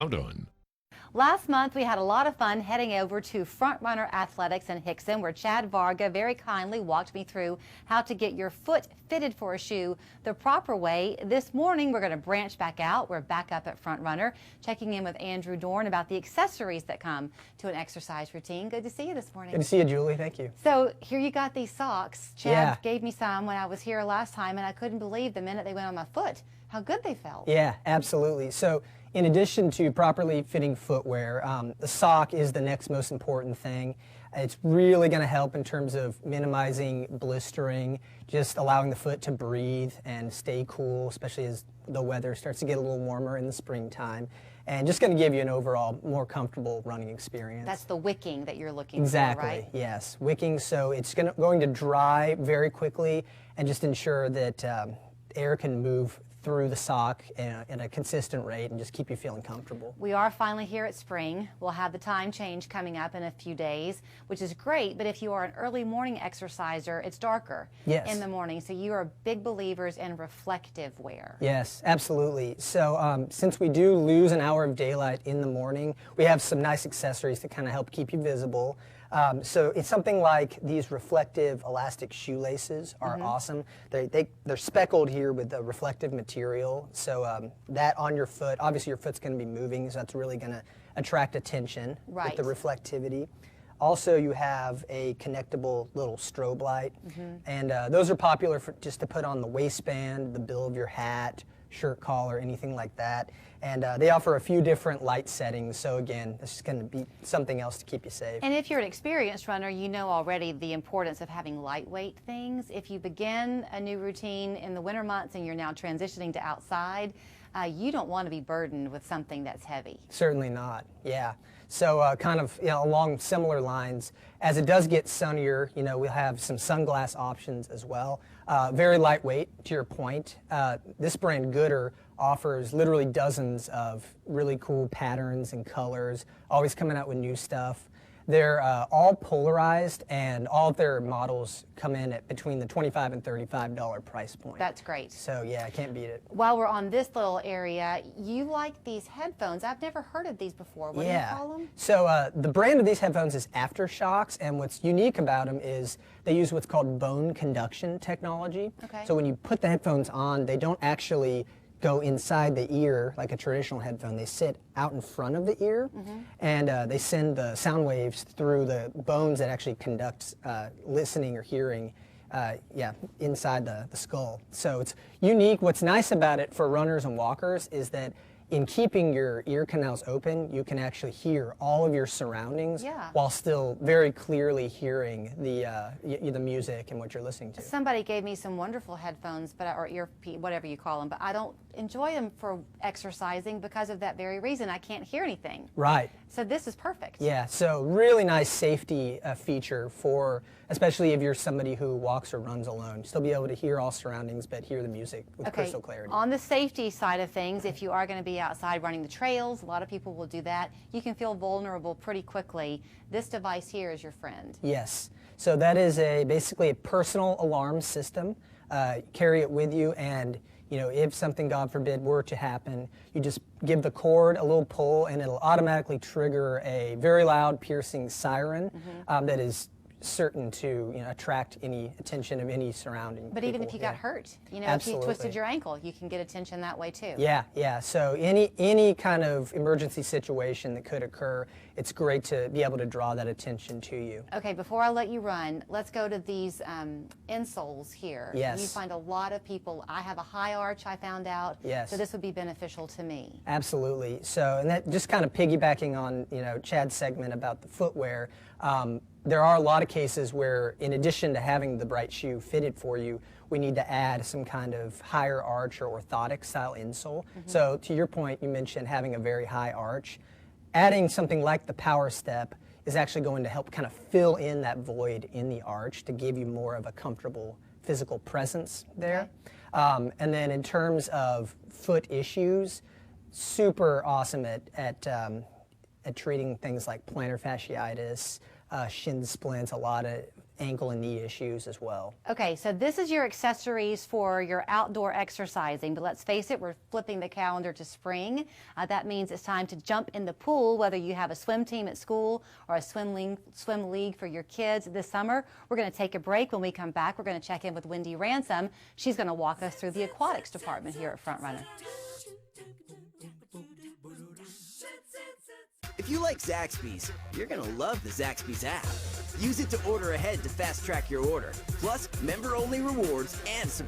I'm doing. Last month, we had a lot of fun heading over to Front Runner Athletics in Hickson, where Chad Varga very kindly walked me through how to get your foot fitted for a shoe the proper way. This morning, we're going to branch back out. We're back up at Front Runner, checking in with Andrew Dorn about the accessories that come to an exercise routine. Good to see you this morning. Good to see you, Julie. Thank you. So here you got these socks. Chad Yeah. gave me some when I was here last time, and I couldn't believe the minute they went on my foot how good they felt. Yeah, absolutely. So in addition to properly fitting footwear, the sock is the next most important thing. It's really going to help in terms of minimizing blistering, just allowing the foot to breathe and stay cool, especially as the weather starts to get a little warmer in the springtime, and just going to give you an overall more comfortable running experience. That's the wicking that you're looking Exactly, for, right? yes. Wicking, so it's going to dry very quickly and just ensure that air can move through the sock at a consistent rate and just keep you feeling comfortable. We are finally here at spring. We'll have the time change coming up in a few days, which is great, but if you are an early morning exerciser, it's darker in the morning, so you are big believers in reflective wear. Yes, absolutely. So since we do lose an hour of daylight in the morning, we have some nice accessories to kind of help keep you visible. So it's something like these reflective elastic shoelaces are awesome. They're speckled here with the reflective material, so that on your foot, obviously your foot's going to be moving, so that's really going to attract attention with the reflectivity. Also, you have a connectable little strobe light, and those are popular for just to put on the waistband, the bill of your hat, shirt collar, anything like that. And they offer a few different light settings, so again, this is going to be something else to keep you safe. And if you're an experienced runner, you know already the importance of having lightweight things. If you begin a new routine in the winter months and you're now transitioning to outside, you don't want to be burdened with something that's heavy. Certainly not, yeah. So kind of along similar lines, as it does get sunnier, we'll have some sunglass options as well. Very lightweight, to your point. This brand, Gooder, offers literally dozens of really cool patterns and colors, always coming out with new stuff. They're all polarized, and all of their models come in at between the $25 and $35 price point. That's great. So yeah, I can't beat it. While we're on this little area, you like these headphones. I've never heard of these before. What do you call them? So the brand of these headphones is Aftershocks, and what's unique about them is they use what's called bone conduction technology. Okay. So when you put the headphones on, they don't actually go inside the ear like a traditional headphone. They sit out in front of the ear, and they send the sound waves through the bones that actually conduct listening or hearing inside the skull. So it's unique. What's nice about it for runners and walkers is that in keeping your ear canals open, you can actually hear all of your surroundings while still very clearly hearing the music and what you're listening to. Somebody gave me some wonderful headphones, or earpiece, whatever you call them, but I don't enjoy them for exercising because of that very reason. I can't hear anything. Right. So this is perfect. Yeah, so really nice safety feature for, especially if you're somebody who walks or runs alone. Still be able to hear all surroundings, but hear the music with crystal clarity. On the safety side of things, if you are going to be outside running the trails, a lot of people will do that. You can feel vulnerable pretty quickly. This device here is your friend. Yes. So that is basically a personal alarm system. Carry it with you, and if something, God forbid, were to happen, you just give the cord a little pull, and it'll automatically trigger a very loud, piercing siren that is certain to attract any attention of any surrounding But even if you got hurt, if you twisted your ankle, you can get attention that way too. Yeah. So any kind of emergency situation that could occur, it's great to be able to draw that attention to you. Okay, before I let you run, let's go to these insoles here. Yes. You find a lot of people. I have a high arch, I found out. Yes. So this would be beneficial to me. Absolutely. So, and that just kind of piggybacking on Chad's segment about the footwear. There are a lot of cases where, in addition to having the bright shoe fitted for you, we need to add some kind of higher arch or orthotic style insole. So to your point, you mentioned having a very high arch. Adding something like the Power Step is actually going to help kind of fill in that void in the arch to give you more of a comfortable physical presence there. And then in terms of foot issues, super awesome at treating things like plantar fasciitis, shin splints, a lot of ankle and knee issues as well. Okay, so this is your accessories for your outdoor exercising, but let's face it, we're flipping the calendar to spring. That means it's time to jump in the pool, whether you have a swim team at school or a swim league for your kids this summer. We're going to take a break. When we come back, we're going to check in with Wendy Ransom. She's going to walk us through the aquatics department here at Front Runner. If you like Zaxby's, you're gonna love the Zaxby's app. Use it to order ahead to fast track your order. Plus, member-only rewards and surprise